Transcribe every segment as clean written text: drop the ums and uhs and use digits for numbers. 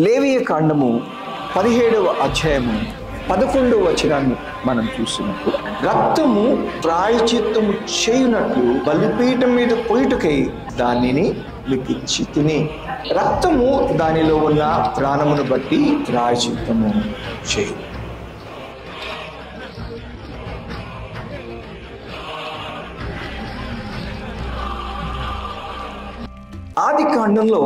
లేవియ కాండము 17వ అధ్యాయము 11వ వచనాన్ని మనం చూసినప్పుడు, రక్తము ప్రాయచిత్తము చేయునట్లు బలిపీఠం మీద పోయిటకై దానిని లిఖించి తిని, రక్తము దానిలో ఉన్న ప్రాణమును బట్టి ప్రాయచిత్తము చేయు. ఆది కాండంలో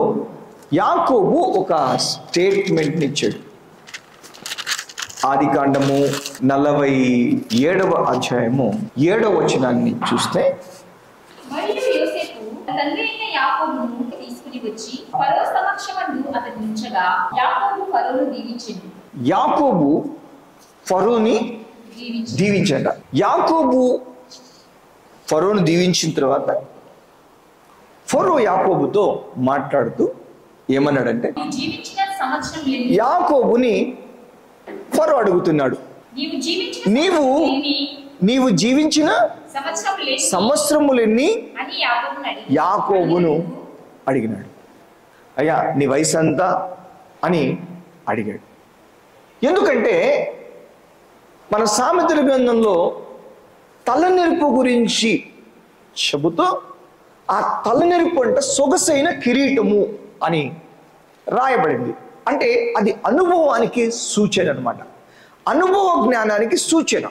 యాకోబు ఒక స్టేట్మెంట్ ఇచ్చాడు. ఆది కాండము 47వ అధ్యాయము 7వ వచనాన్ని చూస్తే, మరియు యోసేపు తండ్రి అయిన యాకోబును తీసుకుని వచ్చి ఫరో సమక్షమందు అతన్ని ఉంచగా యాకోబు ఫరోను దీవించెను. యాకోబు ఫరోని దీవించాడు. యాకోబు ఫరోను దీవించిన తర్వాత ఫరో యాకోబుతో మాట్లాడుతూ ఏమన్నాడంటే, జీవించిన సంవత్సరం యాకోబుని ఫరో అడుగుతున్నాడు, నీవు జీవించిన సంవత్సరములెన్ని అని యాకోబును అడిగినాడు. అయ్యా నీ వయసు అంతా అని అడిగాడు. ఎందుకంటే మన సామెతల గ్రంథంలో తలనెరుపు గురించి చెబుతూ, ఆ తలనెరుపు అంటే సొగసైన కిరీటము అని రాయబడింది. అంటే అది అనుభవానికి సూచన అన్నమాట. అనుభవ జ్ఞానానికి సూచన,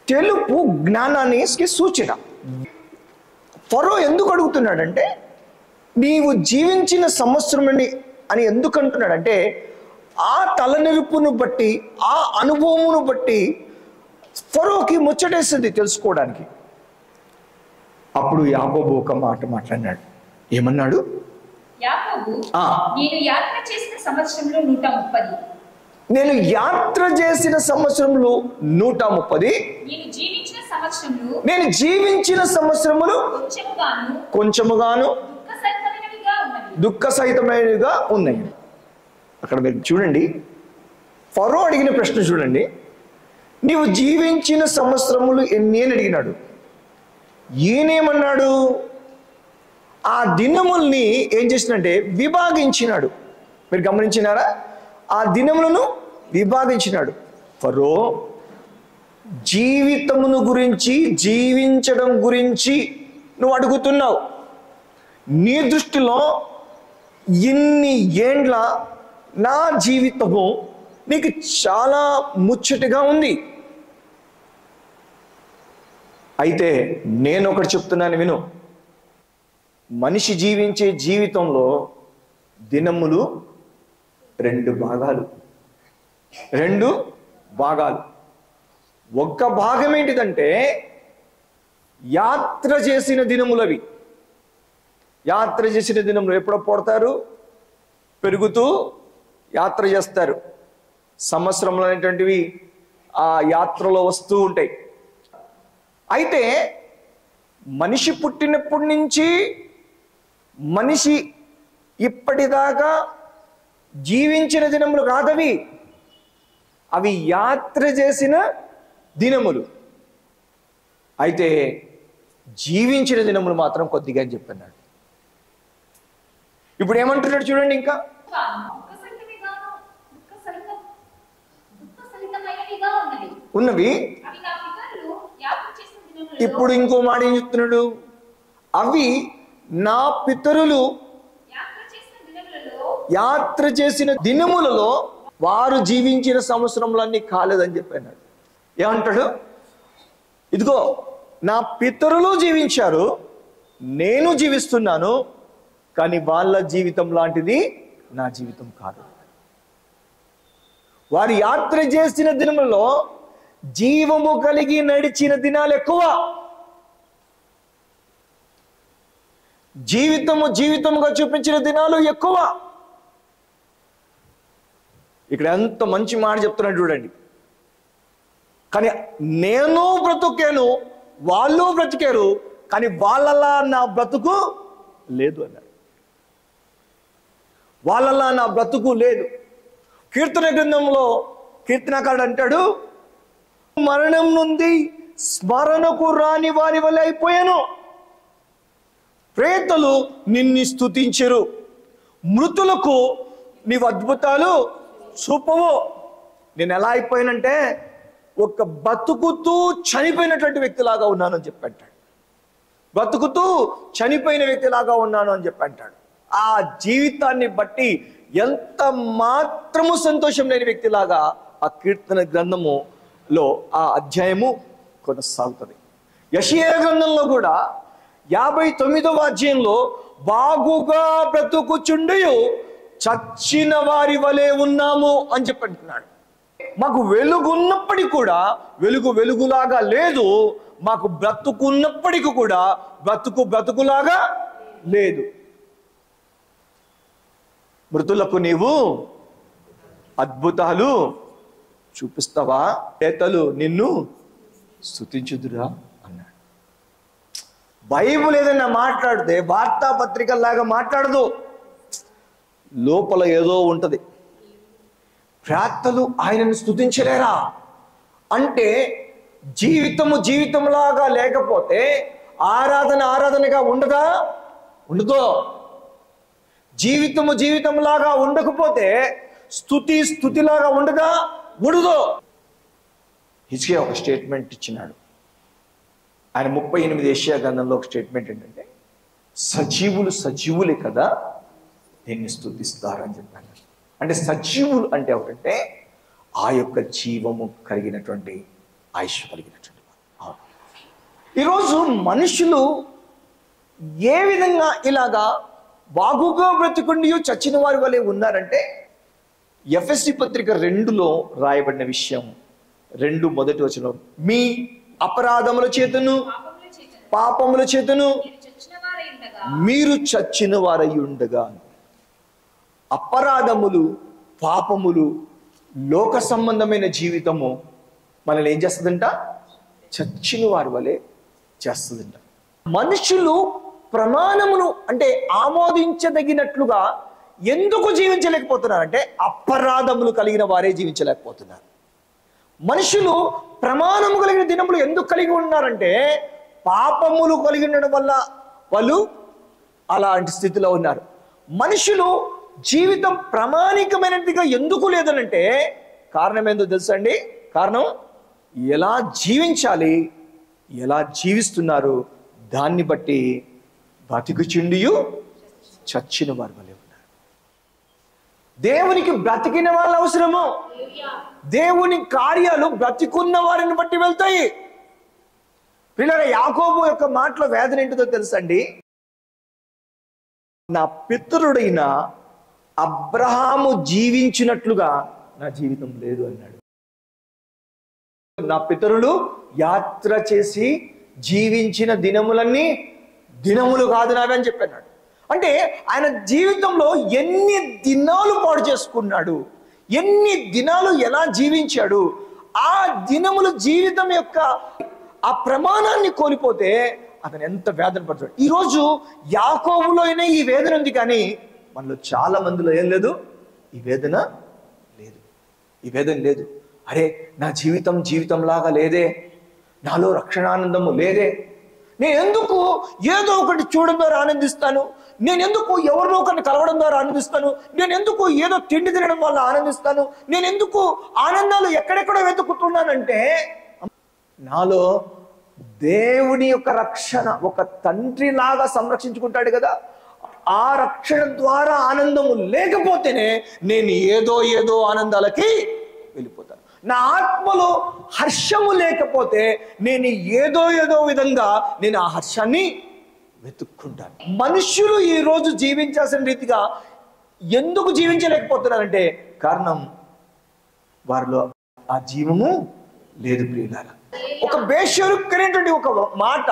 తెలుపు జ్ఞానానికి సూచన. ఫరో ఎందుకు అడుగుతున్నాడంటే, నీవు జీవించిన సంవత్సరమని అని ఎందుకు అంటున్నాడంటే, ఆ తలనెరుపును బట్టి, ఆ అనుభవమును బట్టి ఫరోకి ముచ్చటేస్తుంది తెలుసుకోవడానికి. అప్పుడు యాకోబు ఒక మాట మాట్లాడినాడు. ఏమన్నాడు? యాకోబు, నేను యాత్ర చేసిన సంవత్సరంలో 130, నేను యాత్ర చేసిన సంవత్సరంలో 130, నేను జీవించిన సంవత్సరములు కొంచెముగాను దుఃఖ సహితమైనవిగా ఉన్నాయి. అక్కడ మీరు చూడండి, ఫరో అడిగిన ప్రశ్న చూడండి, నీవు జీవించిన సంవత్సరములు ఎన్ని అని అడిగినాడు. ఈయనేమన్నాడు? ఆ దినముల్ని ఏం చేసినట్టే విభాగించినాడు. మీరు గమనించినారా? ఆ దినములను విభాగించినాడు. ఫరో జీవితమును గురించి, జీవించడం గురించి నువ్వు అడుగుతున్నావు. నీ దృష్టిలో ఇన్ని ఏండ్ల నా జీవితము నీకు చాలా ముచ్చటగా ఉంది. అయితే నేను ఒకటి చెప్తున్నాను విను. మనిషి జీవించే జీవితంలో దినములు 2 భాగాలు. ఒక్క భాగం ఏంటిదంటే యాత్ర చేసిన దినములవి. యాత్ర చేసిన దినములు ఎప్పుడో పుడతారు, పెరుగుతూ యాత్ర చేస్తారు. సంవత్సరంలో అనేటువంటివి ఆ యాత్రలో వస్తూ ఉంటాయి. అయితే మనిషి పుట్టినప్పటి నుంచి మనిషి ఇప్పటిదాకా జీవించిన దినములు కాదవి, అవి యాత్ర చేసిన దినములు. అయితే జీవించిన దినములు మాత్రం కొద్దిగా అని చెప్పన్నాడు. ఇప్పుడు ఏమంటున్నాడు చూడండి, ఇంకా ఉన్నవి. ఇప్పుడు ఇంకో మాట ఏం చెప్తున్నాడు? అవి నా పితరులు యాత్ర చేసిన దినములలో వారు జీవించిన సంవత్సరములన్నీ కాలేదని చెప్పాడు. ఏమంటాడు? ఇదిగో నా పితరులు జీవించారు, నేను జీవిస్తున్నాను, కానీ వాళ్ళ జీవితం లాంటిది నా జీవితం కాదు. వారు యాత్ర చేసిన దినములలో జీవము కలిగి నడిచిన దినాలు ఎక్కువ. జీవితముగా చూపించిన దినాలు ఎక్కువ. ఇక్కడ ఎంత మంచి మాట చెప్తున్నాడు చూడండి. కానీ నేను బ్రతుకాను, వాళ్ళు బ్రతికారు, కానీ వాళ్ళలా నా బ్రతుకు లేదు అన్నాడు. వాళ్ళలా నా బ్రతుకు లేదు. కీర్తన గ్రంథంలో కీర్తనకారుడు అంటాడు, మరణం నుండి స్మరణకు రాని వారి వలె అయిపోయాను. ప్రేతలు నిన్ను స్తుతించరు, మృతులకు నీవు అద్భుతాలు చూపవు. నేను ఎలా అయిపోయానంటే ఒక బతుకుతూ చనిపోయినటువంటి వ్యక్తిలాగా ఉన్నాను అని చెప్పి అంటాడు. బతుకుతూ చనిపోయిన వ్యక్తిలాగా ఉన్నాను అని చెప్పి అంటాడు. ఆ జీవితాన్ని బట్టి ఎంత మాత్రము సంతోషం లేని వ్యక్తిలాగా ఆ కీర్తన గ్రంథములో ఆ అధ్యాయము కొనసాగుతుంది. యెషయా గ్రంథంలో కూడా 59వ అధ్యాయంలో బాగుగా బ్రతుకుచుండియు చచ్చిన వారి వలె ఉన్నాము అని చెప్పి అంటున్నాడు. మాకు వెలుగు ఉన్నప్పటికీ కూడా వెలుగులాగా లేదు, మాకు బ్రతుకున్నప్పటికీ కూడా బ్రతుకులాగా లేదు. మృతులకు నీవు అద్భుతాలు చూపిస్తావా, నేతలు నిన్ను స్తుతించుదురా అన్నాడు. బైబిల్ ఏదైనా మాట్లాడితే వార్తాపత్రికల్లాగా మాట్లాడదు, లోపల ఏదో ఉంటది. ప్రార్థనలు ఆయనను స్తుతించలేరా అంటే జీవితంలాగా లేకపోతే ఆరాధనగా ఉండదా? ఉండదో. జీవితంలాగా ఉండకపోతే స్తుతిలాగా ఉండదా? ఉండదో. హిజ్కియా ఒక స్టేట్మెంట్ ఇచ్చినాడు. ఆయన 38 యెషయా గ్రంథంలో ఒక స్టేట్మెంట్ ఏంటంటే సజీవులే కదా దీన్ని స్తుతిస్తారు అని చెప్పాను. అంటే సజీవులు అంటే ఏమిటంటే ఆ యొక్క జీవము కలిగినటువంటి ఆయుష్ కలిగినటువంటి వారు. ఈరోజు మనుషులు ఏ విధంగా ఇలాగా బాగుగా బ్రతికుండి చచ్చిన వారి వలె ఉన్నారంటే ఎఫెసీ పత్రిక 2లో రాయబడిన విషయం 2 మొదటి వచనం, మీ అపరాధముల చేతను పాపముల చేతను మీరు చచ్చిన వారై ఉండగా. అపరాధములు, పాపములు, లోక సంబంధమైన జీవితము మనల్ని ఏం చేస్తుందంట? చచ్చిన వారి వలె చేస్తుందంట. మనుషులు ప్రమాణమును అంటే ఆమోదించదగినట్లుగా ఎందుకు జీవించలేకపోతున్నారంటే అపరాధములు కలిగిన వారే జీవించలేకపోతున్నారు. మనుషులు ప్రమాణము కలిగిన దినములు ఎందుకు కలిగి ఉన్నారంటే పాపములు కలిగి ఉండడం వల్ల వాళ్ళు అలాంటి స్థితిలో ఉన్నారు. మనుషులు జీవితం ప్రామాణికమైనదిగా ఎందుకు లేదనంటే కారణం ఏందో తెలుసా అండి? కారణం ఎలా జీవించాలి, ఎలా జీవిస్తున్నారు దాన్ని బట్టి బ్రతికుచుండియు చచ్చిన వారి వలె ఉన్నారు. దేవునికి బ్రతికిన వాళ్ళు అవసరము. దేవుని కార్యాలు బ్రతికున్న వారిని బట్టి వెళ్తాయి. పిల్లల యాకోబు యొక్క మాటలో వేదన ఏంటిదో తెలుసండి? నా పితరుడైన అబ్రహాము జీవించినట్లుగా నా జీవితం లేదు అన్నాడు. నా పితరులు యాత్ర చేసి జీవించిన దినములన్నీ దినములు కాదు నావే అని చెప్పన్నాడు. అంటే ఆయన జీవితంలో ఎన్ని దినాలు పాడు చేసుకున్నాడు, ఎన్ని దినాలు ఎలా జీవించాడు, ఆ దినములు జీవితం యొక్క ఆ ప్రమాణాన్ని కోల్పోతే అతను ఎంత వేదన పడతాడు. ఈరోజు యాకోబులో అయినా ఈ వేదన ఉంది, కానీ మనలో చాలా మందిలో ఏం లేదు, ఈ వేదన లేదు. ఈ వేదన లేదు. అరే నా జీవితంలాగా లేదే, నాలో రక్షణానందము లేదే, నేను ఎందుకు ఏదో ఒకటి చూడడం ద్వారా ఆనందిస్తాను, నేను ఎందుకు ఎవరినో ఒకరిని కలవడం ద్వారా ఆనందిస్తాను, నేను ఎందుకు ఏదో తిండి తినడం వల్ల ఆనందిస్తాను, నేను ఎందుకు ఆనందాలు ఎక్కడెక్కడో వెతుకుతున్నానంటే నాలో దేవుని యొక్క రక్షణ ఒక తండ్రి లాగా సంరక్షించుకుంటాడు కదా, ఆ రక్షణ ద్వారా ఆనందము లేకపోతేనే నేను ఏదో ఆనందాలకి వెళ్ళిపోతాను. నా ఆత్మలో హర్షము లేకపోతే నేను ఏదో విధంగా నేను ఆ హర్షాన్ని వెతుక్కుంటాను. మనుషులు ఈ రోజు జీవించాల్సిన రీతిగా ఎందుకు జీవించలేకపోతున్నారంటే కారణం వారిలో ఆ జీవము లేదు. ప్రియులారా, ఒక బేషరుక్కనేటువంటి ఒక మాట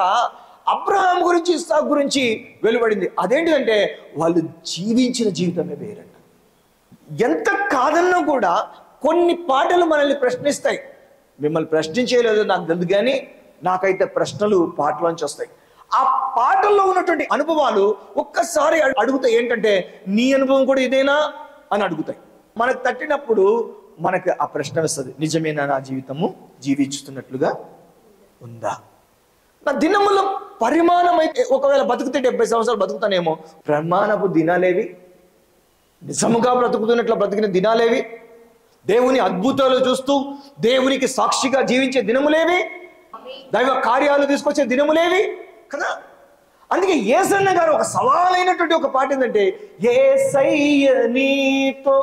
అబ్రహాం గురించి, ఇస్సాకు గురించి వెలువడింది. అదేంటిదంటే వాళ్ళు జీవించిన జీవితమే వేరంట. ఎంత కాదన్నా కూడా కొన్ని పాటలు మనల్ని ప్రశ్నిస్తాయి. మిమ్మల్ని ప్రశ్నించేయలేదో నాకు తెలియదు, కానీ నాకైతే ప్రశ్నలు పాటలోంచి వస్తాయి. ఆ పాటల్లో ఉన్నటువంటి అనుభవాలు ఒక్కసారి అడుగుతాయి. ఏంటంటే నీ అనుభవం కూడా ఇదేనా అని అడుగుతాయి. మనకు తట్టినప్పుడు మనకు ఆ ప్రశ్న వస్తుంది, నిజమేనా నా జీవితము జీవిస్తున్నట్లుగా ఉందా? నా దినముల పరిమాణం అయితే ఒకవేళ బతుకుతే 70 సంవత్సరాలు బతుకుతానేమో, ప్రమాణపు దినాలేవి నిజముగా బ్రతుకుతున్నట్లు బ్రతికిన దినాలేవి? దేవుని అద్భుతాలు చూస్తూ దేవునికి సాక్షిగా జీవించే దినములేవి? దైవ కార్యాలు తీసుకొచ్చే దినములేవి కదా? అందుకే యేసన్న గారు ఒక సవాలైనటువంటి ఒక పాట ఏంటంటే, యేసయ్య నీతో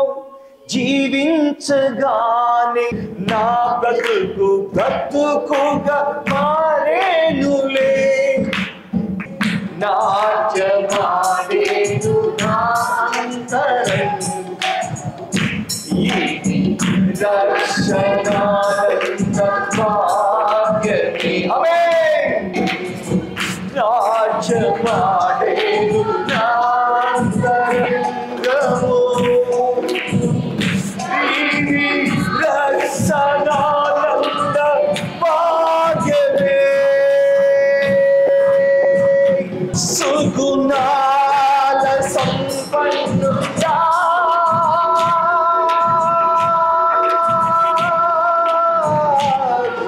జీవించగానే నా బ్రతుకు బ్రతుకుగా మారేనులే, నాట్యమాడేను నా అంతరంగ, ఈ దర్శనానంద భాగ్యమే. ఆమేన్. నాట్యమాడేను నా అంతరంగము, ఈ దర్శనానంద భాగ్యమే. సుగుణాల సంపన్నుడా,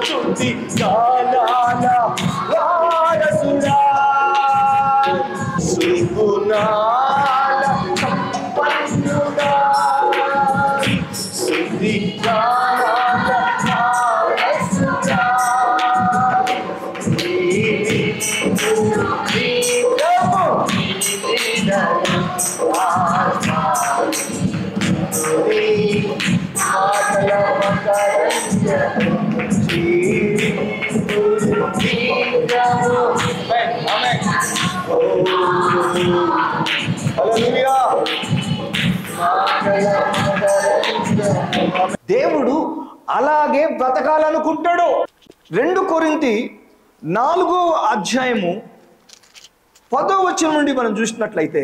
స్తుతి గానాల వారసుడా, సుగుణాల సంపన్నుడా, స్తుతి గానాల వారసుడా. దేవుడు అలాగే బ్రతకాలనుకుంటాడు. 2 కొరింథీ 4వ అధ్యాయము 10వ వచనం నుండి మనం చూసినట్లయితే,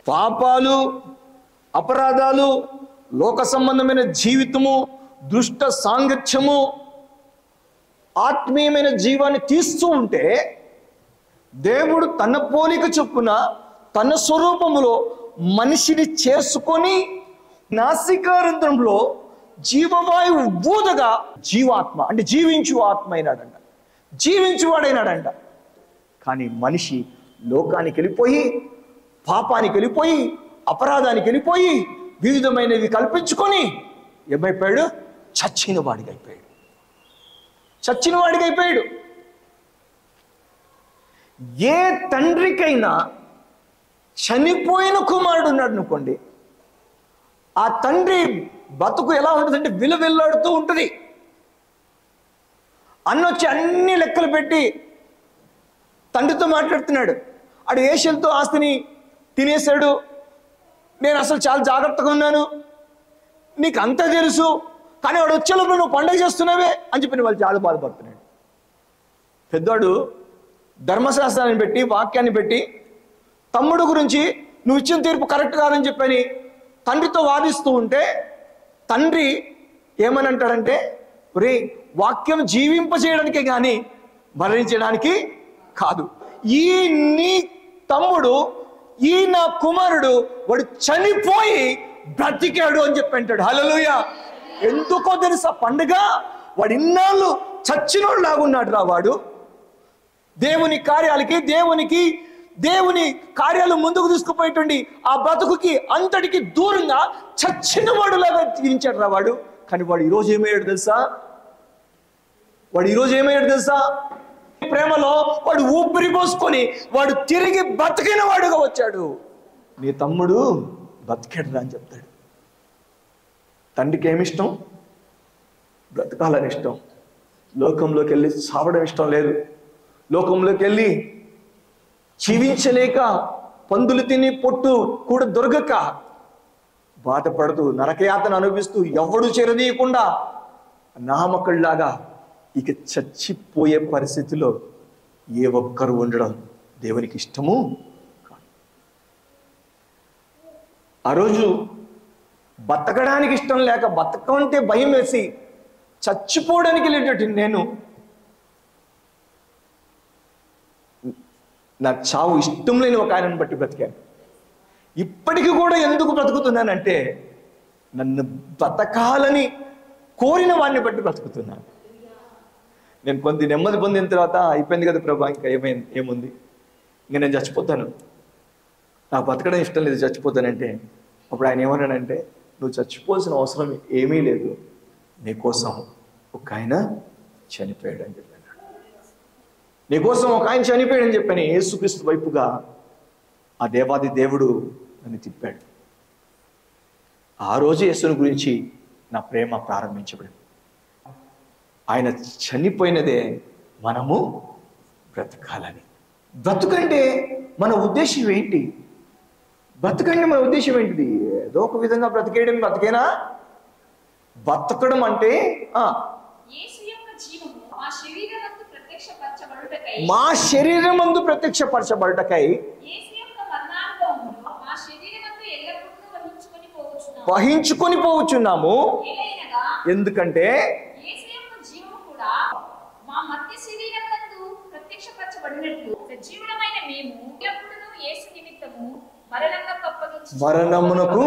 పాపాలు, అపరాధాలు, లోక సంబంధమైన జీవితము, దుష్ట సాంగత్యము, ఆత్మీయమైన జీవాన్ని తీస్తూ ఉంటే, దేవుడు తన పోలిక చొప్పున తన స్వరూపములో మనిషిని చేసుకొని నాసికారంధ్రంలో జీవవాయువు ఊదగా జీవాత్మ అంటే జీవించు ఆత్మ అయినాడంట, జీవించువాడైనాడంట. కానీ మనిషి లోకానికి వెళ్ళిపోయి, పాపానికి వెళ్ళిపోయి, అపరాధానికి వెళ్ళిపోయి, వివిధమైనవి కల్పించుకొని ఏమైపోయాడు? చచ్చిన వాడికి అయిపోయాడు. చచ్చిన వాడికి అయిపోయాడు. ఏ తండ్రికైనా చనిపోయిన కుమారుడు ఉన్నాడు అనుకోండి, ఆ తండ్రి బతుకు ఎలా ఉంటుందంటే విలవిల్లాడుతూ ఉంటుంది. అన్నొచ్చి అన్ని లెక్కలు పెట్టి తండ్రితో మాట్లాడుతున్నాడు. ఆడు ఏషియన్తో ఆస్తిని తినేశాడు, నేను అసలు చాలా జాగ్రత్తగా ఉన్నాను, నీకు అంతా తెలుసు, కానీ వాడు వచ్చేలోపు నువ్వు పండుగ చేస్తున్నావే అని చెప్పి వాళ్ళు చాలా బాధపడుతున్నాడు. పెద్దవాడు ధర్మశాస్త్రాన్ని పెట్టి, వాక్యాన్ని పెట్టి, తమ్ముడు గురించి నువ్వు ఇచ్చిన తీర్పు కరెక్ట్ కాదని చెప్పని తండ్రితో వాదిస్తూ ఉంటే, తండ్రి ఏమని అంటాడంటే, ఒరే వాక్యం జీవింపజేయడానికే కానీ మరణించడానికి కాదు. ఈ నీ తమ్ముడు, ఈ నా కుమారుడు, వాడు చనిపోయి బ్రతికాడు అని చెప్పి అంటాడు. హల్లెలూయా. ఎందుకో తెలుసా పండుగ? వాడు ఇన్నాళ్ళు చచ్చినోడు లాగున్నాడు రా వాడు. దేవుని కార్యాలకి, దేవుని కార్యాలు ముందుకు తీసుకుపోయేటువంటి ఆ బ్రతుకుకి అంతటికి దూరంగా చచ్చిన వాడు లాగా జీవించాడు రా వాడు. కానీ వాడు ఈరోజు ఏమయ్యాడు తెలుసా? ప్రేమలో వాడు ఊపిరి పోసుకొని వాడు తిరిగి బతికిన వాడుగా వచ్చాడు. నీ తమ్ముడు బతికాడు అని చెప్తాడు. తండ్రికి ఏమిష్టం? బ్రతకాలని ఇష్టం. లోకంలోకి వెళ్ళి చావడం ఇష్టం లేదు. లోకంలోకి వెళ్ళి జీవించలేక, పందులు తిని పొట్టు కూడా దొరకక బాధపడుతూ నరకయాతన అనుభవిస్తూ ఎవడు చేరదీయకుండా నామకుల్లాగా ఇక చచ్చిపోయే పరిస్థితిలో ఏ ఒక్కరు ఉండడం దేవునికి ఇష్టము కాదు. ఆ రోజు బతకడానికి ఇష్టం లేక, బతకంటే భయం వేసి చచ్చిపోవడానికి వెళ్ళేటట్టు నేను, నాకు చావు ఇష్టం లేని ఒక ఆయనను బట్టి బ్రతికాను. ఇప్పటికీ కూడా ఎందుకు బ్రతుకుతున్నానంటే, నన్ను బ్రతకాలని కోరిన వాడిని బట్టి బ్రతుకుతున్నాను. నేను కొంత నెమ్మది పొందిన తర్వాత అయిపోయింది కదా ప్రభా, ఇంకా ఏముంది, ఇంకా నేను చచ్చిపోతాను, నాకు బతకడం ఇష్టం లేదు, చచ్చిపోతానంటే అప్పుడు ఆయన ఏమన్నాడంటే, నువ్వు చచ్చిపోవాల్సిన అవసరం ఏమీ లేదు, నీకోసం ఒక ఆయన చనిపోయాడు అని చెప్పాను. నీకోసం ఒక ఆయన చనిపోయాడు అని చెప్పాను. యేసుక్రీస్తు వైపుగా ఆ దేవాది దేవుడు నన్ను తిప్పాడు. ఆ రోజు యేసుని గురించి నా ప్రేమ ప్రారంభించబడింది. ఆయన చనిపోయినదే మనము బ్రతకాలని. బ్రతుకంటే మన ఉద్దేశం ఏంటి? బ్రతకండి మన ఉద్దేశం ఏంటిది? ఏదో ఒక విధంగా బ్రతికేయడం బ్రతికేనా? బ్రతకడం అంటే మా శరీరమందు ప్రత్యక్షపరచబడుటకై వహించుకొని పోవచ్చున్నాము. ఎందుకంటే మరణమునకు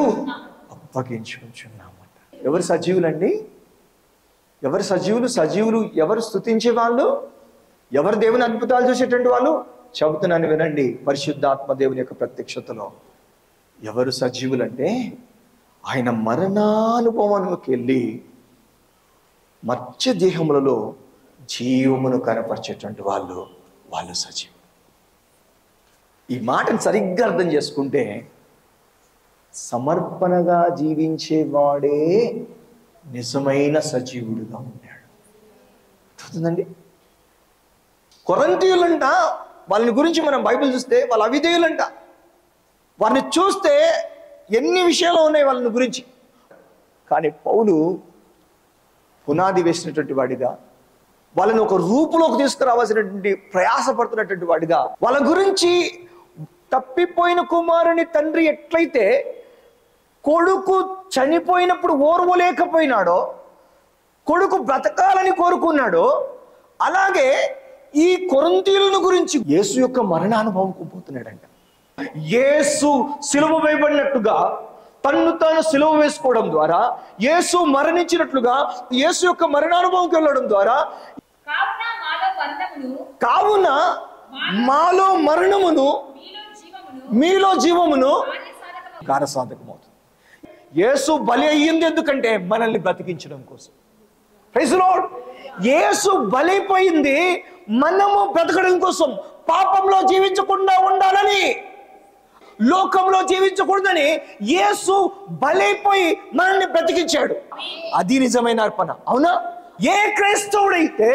అప్పగించుకుంటున్నామంట. ఎవరు సజీవులండి? ఎవరు సజీవులు? సజీవులు ఎవరు? స్తుతించే వాళ్ళు, ఎవరు దేవుని అద్భుతాలు చూసేటువంటి వాళ్ళు. చెబుతున్నాను వినండి, పరిశుద్ధాత్మ దేవుని యొక్క ప్రత్యక్షతలో ఎవరు సజీవులంటే ఆయన మరణానుభవంలోకి వెళ్ళి మత్స్య దేహములలో జీవమును కనపరిచేటువంటి వాళ్ళు సజీవులు. ఈ మాటను సరిగ్గా అర్థం చేసుకుంటే సమర్పణగా జీవించేవాడే నిజమైన సజీవుడుగా ఉన్నాడు. అర్థమవుతుందండి? కొరంతీయులంట, వాళ్ళని గురించి మనం బైబిల్ చూస్తే వాళ్ళు అవిధేయులంట. వారిని చూస్తే ఎన్ని విషయాలు ఉన్నాయి వాళ్ళని గురించి. కానీ పౌలు పునాది వేసినటువంటి వాడిగా, వాళ్ళని ఒక రూపులోకి తీసుకురావాల్సినటువంటి ప్రయాసపడుతున్నటువంటి వాడిగా, వాళ్ళ గురించి తప్పిపోయిన కుమారుని తండ్రి ఎట్లయితే కొడుకు చనిపోయినప్పుడు ఓర్వలేకపోయినాడో, కొడుకు బ్రతకాలని కోరుకున్నాడో, అలాగే ఈ కొరింథీయులను గురించి యేసు యొక్క మరణానుభవంకు పోతున్నాడంట. యేసు సిలువ వేయబడినట్టుగా తన్ను తాను సిలువ వేసుకోవడం ద్వారా, యేసు మరణించినట్లుగా యేసు యొక్క మరణానుభవంకి వెళ్ళడం ద్వారా, కావున మాలో మరణమును మీలో జీవమును కార్యసాధకమవుతుంది. యేసు బలి అయ్యింది ఎందుకంటే మనల్ని బ్రతికించడం కోసం. Praise lord. యేసు బలైపోయింది మనము బ్రతకడం కోసం, పాపంలో జీవించకుండా ఉండాలని, లోకంలో జీవించకూడదని యేసు బలైపోయి మనల్ని బ్రతికించాడు. అది నిజమైన అర్పణ, అవునా? ఏ క్రైస్తవుడైతే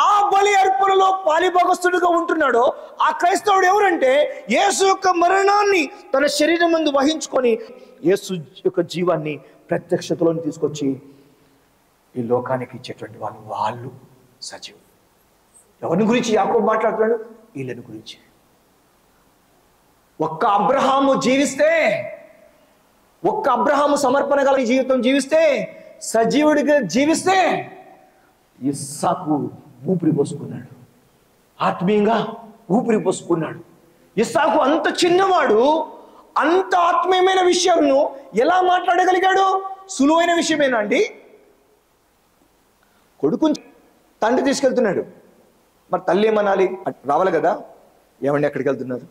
ఆ బలి అర్పణలో పాలిభాగస్తుడిగా ఉంటున్నాడో ఆ క్రైస్తవుడు ఎవరంటే యేసు యొక్క మరణాన్ని తన శరీరం ముందు వహించుకొని యేసు యొక్క జీవాన్ని ప్రత్యక్షతలోని తీసుకొచ్చి ఈ లోకానికి ఇచ్చేటువంటి వాళ్ళు సజీవులు. ఎవరిని గురించి యాకోబు మాట్లాడుతున్నాడు? వీళ్ళని గురించి. ఒక్క అబ్రహాము జీవిస్తే, ఒక్క అబ్రహాము సమర్పణ గల జీవితం జీవిస్తే, సజీవుడిగా జీవిస్తే, ఇస్సాకు ఊపిరి పోసుకున్నాడు, ఆత్మీయంగా ఊపిరి పోసుకున్నాడు. ఇస్సాకు అంత చిన్నవాడు అంత ఆత్మీయమైన విషయాలను ఎలా మాట్లాడగలిగాడు? సులువైన విషయమేనా అండి? కొడుకుని తండ్రి తీసుకెళ్తున్నాడు, మరి తల్లి ఏమనాలి? రావాలి కదా. ఏమండి ఎక్కడికి వెళ్తున్నారు?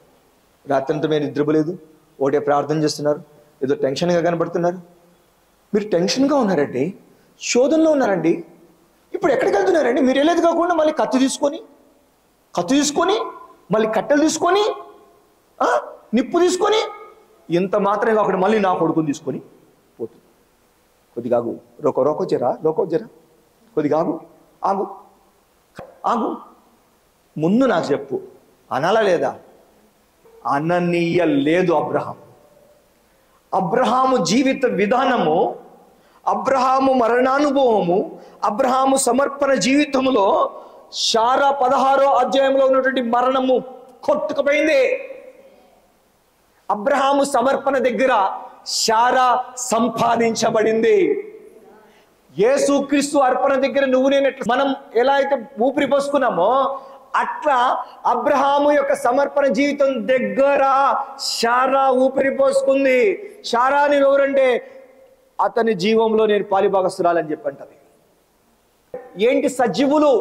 రాత్రంతా మీరు నిద్రపోలేదు, ఒకటే ప్రార్థన చేస్తున్నారు, ఏదో టెన్షన్గా కనబడుతున్నారు. మీరు టెన్షన్గా ఉన్నారండి, శోధనలో ఉన్నారండి. ఇప్పుడు ఎక్కడికి వెళ్తున్నారండి? మీరు వెళ్ళేది కాకుండా మళ్ళీ కత్తి తీసుకొని మళ్ళీ కట్టెలు తీసుకొని నిప్పు తీసుకొని ఇంత మాత్రమే కాకుండా మళ్ళీ నా కొడుకుని తీసుకొని పోతుంది. కొద్దిగా ఆగు, రోకో జరా కొద్దిగా ఆగు ముందు నాకు చెప్పు అనాలా లేదా? అననీయలేదు. అబ్రహాము జీవిత విధానము, అబ్రహాము మరణానుభవము, అబ్రహాము సమర్పణ జీవితంలో శారా 16వ అధ్యాయంలో ఉన్నటువంటి మరణము కొట్టుకుపోయింది. అబ్రహాము సమర్పణ దగ్గర శారా సంపాదించబడింది. యేసుక్రీస్తు అర్పణ దగ్గర నువ్వు నేను మనం ఎలా అయితే ఊపిరి పోసుకున్నామో అట్లా అబ్రహాము యొక్క సమర్పణ జీవితం దగ్గర శారా ఊపిరి పోసుకుంది. శారాని ఎవరంటే అతని జీవంలో నేను పాలిభాగస్తురాలని చెప్పంటది. ఏంటి సజీవులు?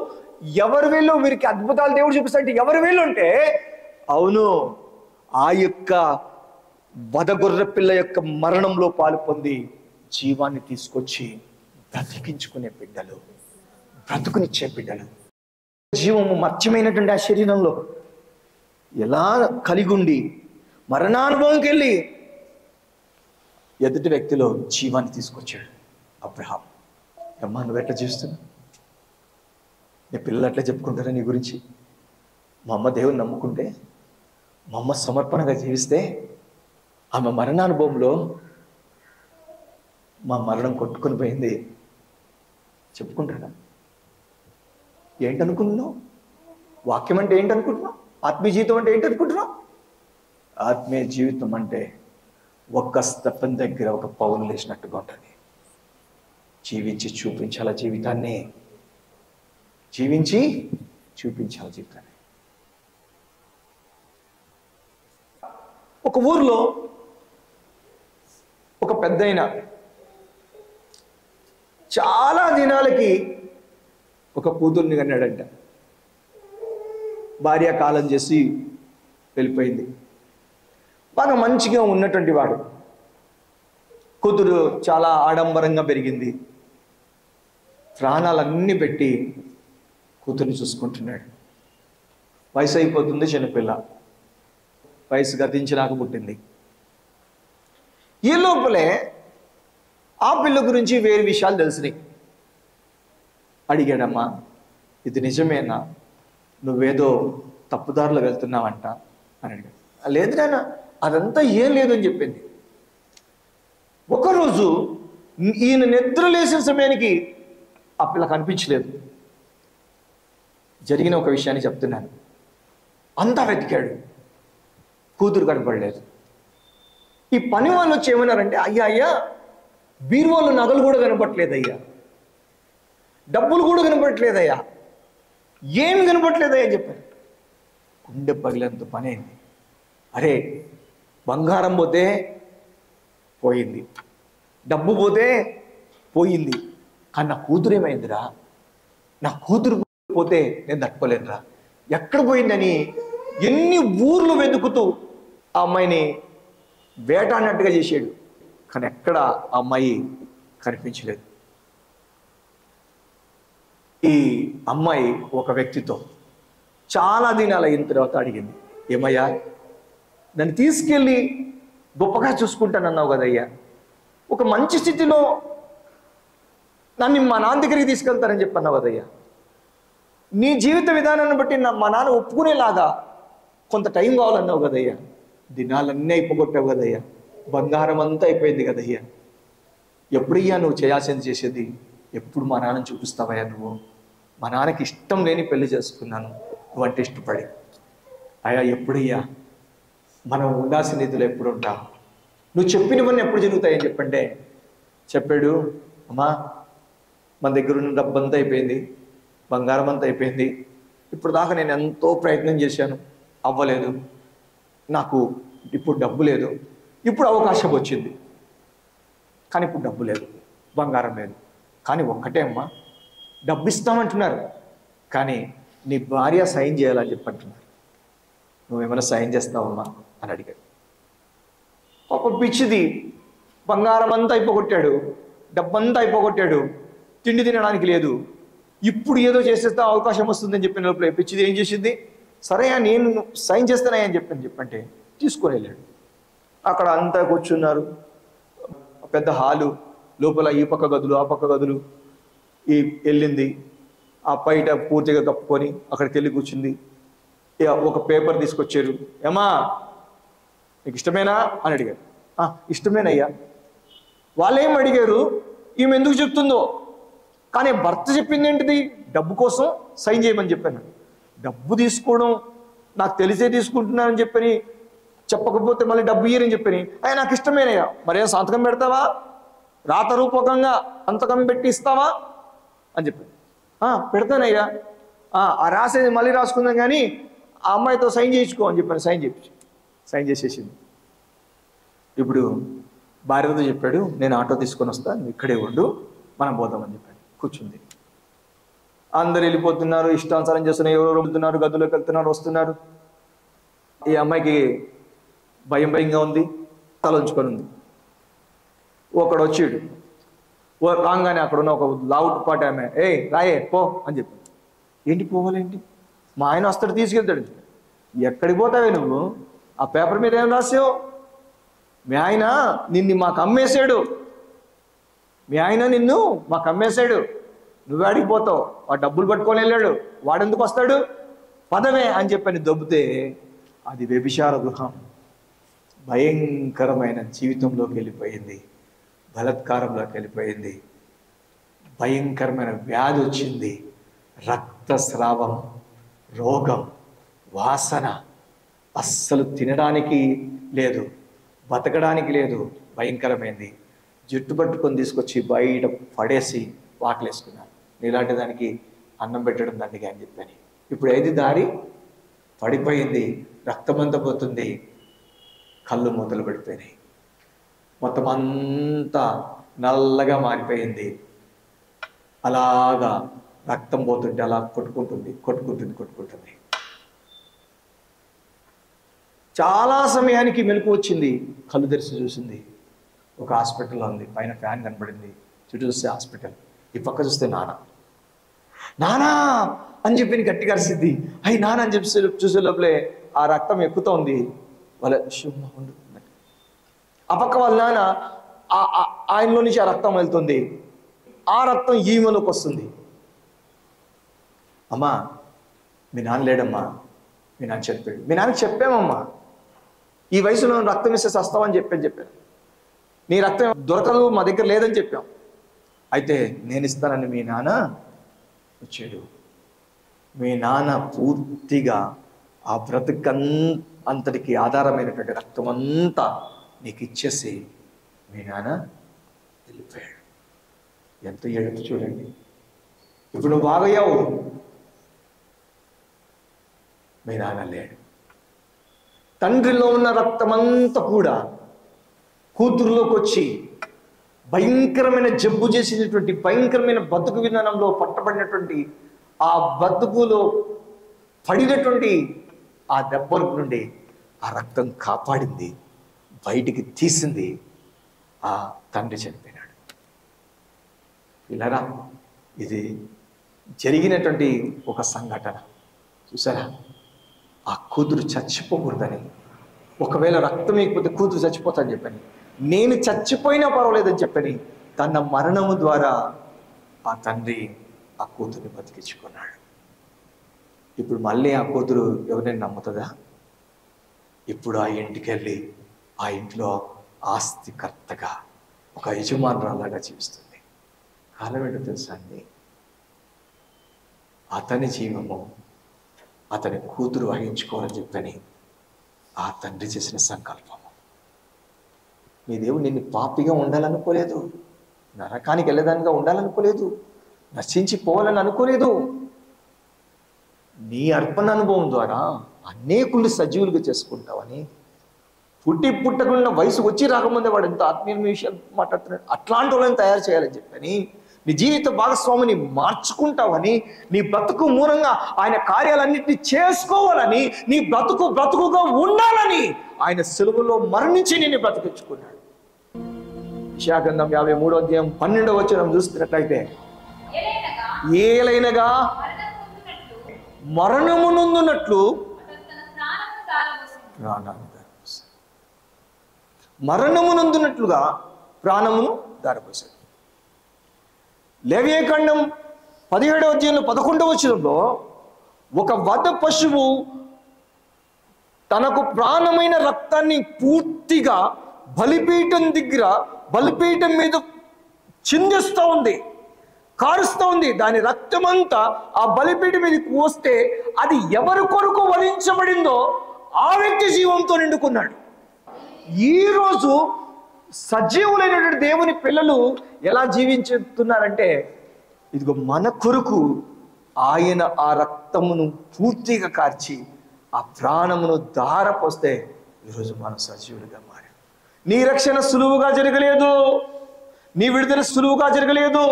ఎవరు వీళ్ళు? వీరికి అద్భుతాలు దేవుడు చూపిస్తాంటే ఎవరు వీళ్ళు అంటే, అవును, ఆ యొక్క వదగొర్రె పిల్ల యొక్క మరణంలో పాలు పొంది జీవాన్ని తీసుకొచ్చి బ్రతికించుకునే బిడ్డలు, బ్రతుకునిచ్చే బిడ్డలు. జీవము మత్స్యమైనటువంటి ఆ శరీరంలో ఎలా కలిగుండి మరణానుభవంకి వెళ్ళి ఎదుటి వ్యక్తిలో జీవాన్ని తీసుకొచ్చాడు అబ్రహాం. అమ్మా, నువ్వు ఎట్లా జీవిస్తున్నావు? నీ పిల్లలు ఎట్లా చెప్పుకుంటారా నీ గురించి? మా అమ్మ దేవుని నమ్ముకుంటే, మా అమ్మ సమర్పణగా జీవిస్తే, ఆమె మరణానుభవంలో మా మరణం కొట్టుకొని పోయింది చెప్పుకుంటాడా? ఏంటనుకుంటున్నావు? వాక్యం అంటే ఏంటనుకుంటున్నావు? ఆత్మీయ జీవితం అంటే ఏంటనుకుంటున్నావు? ఆత్మీయ జీవితం అంటే ఒక్క స్తపం దగ్గర ఒక పౌలు లేచినట్టుగా ఉంటుంది. జీవించి చూపించాల జీవితాన్ని, జీవించి చూపించాల జీవితాన్ని. ఒక ఊర్లో ఒక పెద్దయిన చాలా దినాలకి ఒక కూతుర్ని కన్నాడంట. భార్య కాలం చేసి వెళ్ళిపోయింది. బాగా మంచిగా ఉన్నటువంటి వాడు. కూతురు చాలా ఆడంబరంగా పెరిగింది. ప్రాణాలన్నీ పెట్టి కూతుర్ని చూసుకుంటున్నాడు. వయసు అయిపోతుంది, చిన్నపిల్ల, వయసు గతించినాక పుట్టింది. ఈ లోపలే ఆ పిల్ల గురించి వేరే విషయాలు తెలిసినాయి. అడిగాడమ్మా, ఇది నిజమేనా? నువ్వేదో తప్పుదారులు వెళ్తున్నావంట అని అడిగాడు. లేదు నాన్న, అదంతా ఏం లేదు అని చెప్పింది. ఒకరోజు ఈయన నిద్ర లేచిన సమయానికి ఆ పిల్ల కనిపించలేదు. జరిగిన ఒక విషయాన్ని చెప్తున్నాను. అంతా వెతికాడు, కూతురు కనపడలేదు. ఈ పని వాళ్ళు వచ్చి ఏమన్నారంటే, అయ్యా బీరువాళ్ళు నగలు కూడా కనపట్లేదయ్యా, డబ్బులు కూడా కనపట్లేదయ్యా, ఏమి కనపట్లేదయ్యా అని చెప్పారు. గుండె పగిలేంత పని అయింది. అరే, బంగారం పోతే పోయింది, డబ్బు పోతే పోయింది, కానీ నా కూతురు ఏమైందిరా? నా కూతురు పోతే నేను తట్టుకోలేనురా, ఎక్కడ పోయిందని ఎన్ని ఊర్లు వెతుకుతూ ఆ అమ్మాయిని వేటాడినట్టుగా చేశాడు. కానీ ఎక్కడ ఆ అమ్మాయి కనిపించలేదు. ఈ అమ్మాయి ఒక వ్యక్తితో చాలా దినాలు అయిన తర్వాత అడిగింది, ఏమయ్యా, నన్ను తీసుకెళ్ళి గొప్పగా చూసుకుంటానన్నావు కదయ్యా, ఒక మంచి స్థితిలో నన్ను మా నాన్న దగ్గరికి తీసుకెళ్తానని చెప్పన్నావు కదయ్యా, నీ జీవిత విధానాన్ని బట్టి మా నాన్న ఒప్పుకునేలాగా కొంత టైం కావాలన్నావు కదయ్యా, దినాలన్నీ అయిపోగొట్టావు కదయ్యా, బంగారం అంతా అయిపోయింది కదయ్యా, ఎప్పుడయ్యా నువ్వు చేయాల్సింది చేసేది? ఎప్పుడు మా నాన్నని చూపిస్తావయ్యా నువ్వు? మా నాన్నకి ఇష్టం లేని పెళ్లి చేసుకున్నాను, నువ్వంటే ఇష్టపడి. అయ్యా, ఎప్పుడయ్యా మనం ఉండాల్సిన రీతిలో ఎప్పుడు ఉంటా? నువ్వు చెప్పినవన్నీ ఎప్పుడు జరుగుతాయని చెప్పంటే చెప్పాడు, అమ్మా, మన దగ్గర ఉన్న డబ్బు అంతా అయిపోయింది, బంగారం అంతా అయిపోయింది, ఇప్పుడు దాకా నేను ఎంతో ప్రయత్నం చేశాను, అవ్వలేదు, నాకు ఇప్పుడు డబ్బు లేదు, ఇప్పుడు అవకాశం వచ్చింది, కానీ ఇప్పుడు డబ్బు లేదు, బంగారం లేదు, కానీ ఒక్కటే అమ్మా, డబ్బు ఇస్తామంటున్నారు, కానీ నీ భార్య సైన్ చేయాలని చెప్పంటున్నారు, నువ్వేమైనా సైన్ చేస్తావమ్మా అని అడిగాడు. ఒక పిచ్చిది బంగారం అంతా అయిపోగొట్టాడు, డబ్బంతా అయిపోగొట్టాడు, తిండి తినడానికి లేదు, ఇప్పుడు ఏదో చేసేస్తా అవకాశం వస్తుందని చెప్పిన లోపల పిచ్చిది ఏం చేసింది, సరే నేను సైన్ చేస్తానని చెప్పంటే తీసుకొని వెళ్ళాడు. అక్కడ అంతా కూర్చున్నారు, పెద్ద హాలు, లోపల ఈ పక్క గదులు ఆ పక్క గదులు. ఈ వెళ్ళింది, ఆ బయట పూర్తిగా కప్పుకొని అక్కడికి వెళ్ళి కూర్చుంది. ఒక పేపర్ తీసుకొచ్చారు, ఏమా నీకు ఇష్టమేనా అని అడిగారు. ఇష్టమేనయ్యా. వాళ్ళు ఏం అడిగారు, ఈమె ఎందుకు చెప్తుందో, కానీ భర్త చెప్పింది ఏంటిది, డబ్బు కోసం సైన్ చేయమని చెప్పాను. డబ్బు తీసుకోవడం నాకు తెలిసే తీసుకుంటున్నానని చెప్పని చెప్పకపోతే మళ్ళీ డబ్బు ఇయ్యరని చెప్పని, నాకు ఇష్టమేనయ్యా, మరేం సంతకం పెడతావా, రాత రూపకంగా సంతకం పెట్టి ఇస్తావా అని చెప్పాను. పెడతానయ్యా, ఆ రాసేది మళ్ళీ రాసుకుందాం కానీ ఆ అమ్మాయితో సైన్ చేయించుకో అని చెప్పాను. సైన్ చేసేసింది. ఇప్పుడు భార్యతో చెప్పాడు, నేను ఆటో తీసుకొని వస్తా, నువ్వు ఇక్కడే ఉండు, మనం పోదామని చెప్పాడు. కూర్చుంది. అందరు వెళ్ళిపోతున్నారు, ఇష్టానుసారం చేస్తున్నారు, ఎవరు వెళ్తున్నారు, గదులోకి వెళ్తున్నారు, వస్తున్నారు. ఈ అమ్మాయికి భయంగా ఉంది, తల ఉంచుకొని ఉంది. ఒకడు వచ్చాడు, రాగానే అక్కడ ఉన్న ఒక లావుట్ పాట ఆమె, రాయే పో అని చెప్పి. ఏంటి పోవాలేంటి, మా ఆయన వస్తాడు తీసుకెళ్తాడు. ఎక్కడికి పోతావే నువ్వు, ఆ పేపర్ మీద ఏం రాసావు? మీ ఆయన నిన్ను మాకు అమ్మేశాడు, మీ ఆయన నిన్ను మాకు అమ్మేశాడు, నువ్వు అడిగిపోతావు, ఆ డబ్బులు పట్టుకొని వెళ్ళాడు, వాడెందుకు వస్తాడు, పదవే అని చెప్పని దొబ్బితే అది వ్యభిచార గృహం. భయంకరమైన జీవితంలోకి వెళ్ళిపోయింది, బలాత్కారంలోకి వెళ్ళిపోయింది. భయంకరమైన వ్యాధి వచ్చింది, రక్తస్రావం, రోగం, వాసన, అస్సలు తినడానికి లేదు, బతకడానికి లేదు. భయంకరమైంది. జుట్టు పట్టుకొని తీసుకొచ్చి బయట పడేసి వాకలేసుకున్నాను. నీలాంటి దానికి అన్నం పెట్టడం దండిగా అని చెప్పని. ఇప్పుడు ఏది దారి పడిపోయింది, రక్తమంతా పోతుంది, కళ్ళు మూతలు పడిపోయినాయి, మొత్తం అంతా నల్లగా మారిపోయింది. అలాగా రక్తం పోతుంటే అలా కొట్టుకుంటుంది. చాలా సమయానికి మెలకు వచ్చింది, కళ్ళు తెరిచి చూసింది. ఒక హాస్పిటల్లో ఉంది, పైన ఫ్యాన్ కనపడింది, చుట్టూ చూస్తే హాస్పిటల్, ఈ పక్క చూస్తే నానా అని చెప్పి గట్టిగా అరిసిద్ది. అయ్యి నాన్న అని చెప్పి చూసే లోపలే ఆ రక్తం ఎక్కుతోంది. వాళ్ళ ఉండు, ఆ పక్క వాళ్ళ నాన్న ఆయనలో నుంచి ఆ రక్తం వెళ్తుంది, ఆ రక్తం ఈమెలోకి వస్తుంది. అమ్మా మీ నాన్న లేడమ్మా, మీ నాన్న చెప్పాడు. మీ నాన్నకి చెప్పామమ్మా, ఈ వయసులో రక్తం ఇస్తే సస్తావని చెప్పాను, నీ రక్తం దొరకదు మా దగ్గర లేదని చెప్పాం. అయితే నేను ఇస్తానని మీ నాన్న వచ్చాడు. మీ నాన్న పూర్తిగా ఆ అంతటికి ఆధారమైనటువంటి రక్తం అంతా నీకు ఇచ్చేసి మీ నాన్న వెళ్ళిపోయాడు. ఎంత ఏడుపు చూడండి. ఇప్పుడు నువ్వు బాగయ్యావు, మీ నాన్న లేడు. తండ్రిలో ఉన్న రక్తమంతా కూడా కూతురులోకి వచ్చి భయంకరమైన జబ్బు చేసినటువంటి, భయంకరమైన బతుకు విధానంలో పట్టబడినటువంటి, ఆ బతుకులో పడినటువంటి ఆ దెబ్బల నుండి ఆ రక్తం కాపాడింది, బయటికి తీసింది. ఆ తండ్రి చనిపోయినాడు. ఇలారా ఇది జరిగినటువంటి ఒక సంఘటన చూసారా. ఆ కూతురు చచ్చిపోకూడదని, ఒకవేళ రక్తం వేయకపోతే కూతురు చచ్చిపోతాని చెప్పని, నేను చచ్చిపోయినా పర్వాలేదని చెప్పని తన మరణము ద్వారా ఆ తండ్రి ఆ కూతుర్ని బతికించుకున్నాడు. ఇప్పుడు మళ్ళీ ఆ కూతురు ఎవరైనా నమ్ముతుందా? ఇప్పుడు ఆ ఇంటికి వెళ్ళి ఆ ఇంట్లో ఆస్తికర్తగా ఒక యజమానురాలాగా జీవిస్తుంది. కాలం ఏంటో తెలుసా అండి, అతని జీవము అతని కూతురు వహించుకోవాలని చెప్పని ఆ తండ్రి చేసిన సంకల్పము. నీ దేవుడు నిన్ను పాపిగా ఉండాలనుకోలేదు, నరకానికి వెళ్ళేదానిగా ఉండాలనుకోలేదు, నశించిపోవాలని అనుకోలేదు. నీ అర్పణ అనుభవం ద్వారా అనేకులు సజీవులుగా చేసుకుంటావని, పుట్టకుండా వయసు వచ్చి రాకముందే వాడు ఎంత ఆత్మీయ విషయాలు మాట్లాడుతున్నాడు, అట్లాంటి వాళ్ళని తయారు చేయాలని చెప్పని, నీ జీవిత భాగస్వామిని మార్చుకుంటావని, నీ బ్రతుకు మూలంగా ఆయన కార్యాలన్నింటినీ చేసుకోవాలని, నీ బ్రతుకుగా ఉండాలని ఆయన సిలువలో మరణించి నిన్ను బ్రతికించుకున్నాడు. యెషయా-గ్రంథం 53:12 చూస్తున్నట్లయితే, ఏలైనగా మరణము నొందునట్లు మరణము నొందునట్లుగా ప్రాణమును దారపోశాడు. లేవియకాండం 17:11 ఒక వధ పశువు తనకు ప్రాణమైన రక్తాన్ని పూర్తిగా బలిపీఠం మీద చిందిస్తూ ఉంది, కారుస్తూ ఉంది. దాని రక్తమంతా ఆ బలిపీఠం మీదకి వస్తే అది ఎవరి కొరకు వధించబడిందో ఆ వ్యక్తి జీవంతో నిండుకున్నాడు. ఈరోజు సజీవులైనటువంటి దేవుని పిల్లలు ఎలా జీవించుతున్నారంటే, ఇదిగో మన కొరకు ఆయన ఆ రక్తమును పూర్తిగా కార్చి ఆ ప్రాణమును ధారపోస్తే ఈరోజు మనం సజీవుడిగా మారాం. నీ రక్షణ సులువుగా జరగలేదు, నీ విడుదల సులువుగా జరగలేదు.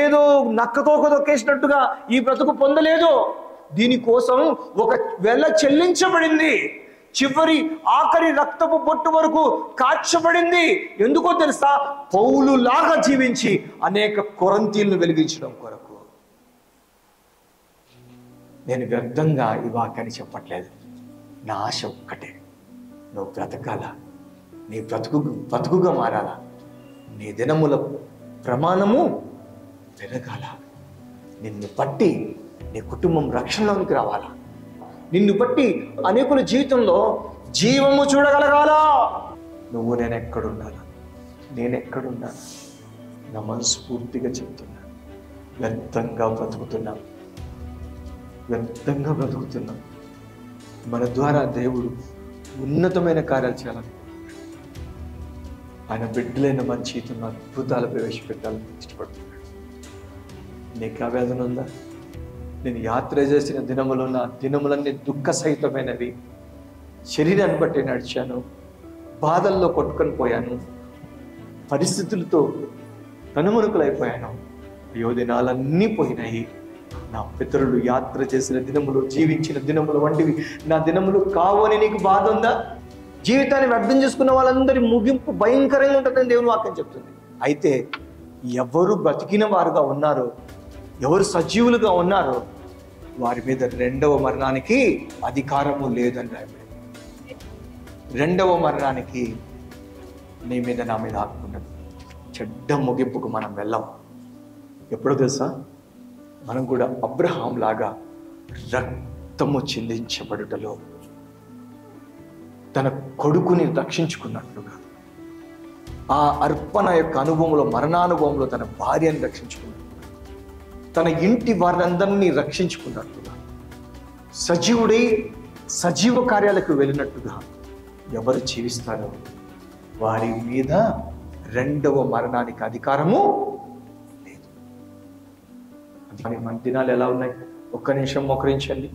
ఏదో నక్కతోక దొక్కేసినట్టుగా ఈ బ్రతుకు పొందలేదు. దీనికోసం ఒక వెల చెల్లించబడింది. చివరి ఆఖరి రక్తపు బొట్టు వరకు కాల్చబడింది. ఎందుకో తెలుసా? పౌలు లాగా జీవించి అనేక కొరంతీలను వెలిగించడం కొరకు. నేను వ్యర్థంగా ఈ వాక్యాన్ని చెప్పట్లేదు. నా ఆశ ఒక్కటే, నువ్వు బ్రతకాలా, నీ బ్రతుకుగా మారాలా, నీ దినముల ప్రమాణము పెరగాల, నిన్ను బట్టి నీ కుటుంబం రక్షణలోనికి రావాలా, నిన్ను బట్టి అనేకుల జీవితంలో జీవము చూడగలగాలా. నువ్వు నేనెక్కడున్నాను, నేనెక్కడున్నాను? నా మనస్ఫూర్తిగా చెప్తున్నా, వ్యర్థంగా బ్రతుకుతున్నాం, వ్యర్థంగా బ్రతుకుతున్నాం. మన ద్వారా దేవుడు ఉన్నతమైన కార్యాలు చేయాలని, ఆయన బిడ్డలైన మన జీవితంలో అద్భుతాలు ప్రవేశపెట్టాలని ఇష్టపడుతున్నాడు. నీకు ఆ వేదన ఉందా? నేను యాత్ర చేసిన దినములు నా దినములన్నీ దుఃఖ సహితమైనవి. శరీరాన్ని బట్టి నడిచాను, బాధల్లో కొట్టుకొని పోయాను, పరిస్థితులతో కనుమరుకులైపోయాను. అయ్యో, దినాలన్నీ పోయినాయి. నా పితరులు యాత్ర చేసిన దినములు, జీవించిన దినములు వంటివి నా దినములు కావు అని నీకు బాధ ఉందా? జీవితాన్ని వ్యర్థం చేసుకున్న వాళ్ళందరి ముగింపు భయంకరంగా ఉంటుందని దేవుని వాక్యం చెప్తుంది. అయితే ఎవరు బ్రతికిన వారుగా ఉన్నారో, ఎవరు సజీవులుగా ఉన్నారో వారి మీద రెండవ మరణానికి అధికారము లేదని రాయబడింది. రెండవ మరణానికి నీ మీద నా మీద ఆకున్నది. చెడ్డ ముగింపుకు మనం వెళ్ళాం. ఎప్పుడో తెలుసా? మనం కూడా అబ్రహాం లాగా రక్తము చెల్లించబడుటలో తన కొడుకుని రక్షించుకున్నట్లుగా, ఆ అర్పణ యొక్క అనుభవంలో, మరణానుభవంలో తన భార్యను రక్షించుకున్నట్లుగా, తన ఇంటి వారందరినీ రక్షించుకున్నట్లుగా, సజీవుడై సజీవ కార్యాలకు వెళ్ళినట్టుగా ఎవరు జీవిస్తారో వారి మీద రెండవ మరణానికి అధికారము లేదు. మన దినాలు ఎలా ఉన్నాయి? ఒక్క నిమిషం మోకరించండి.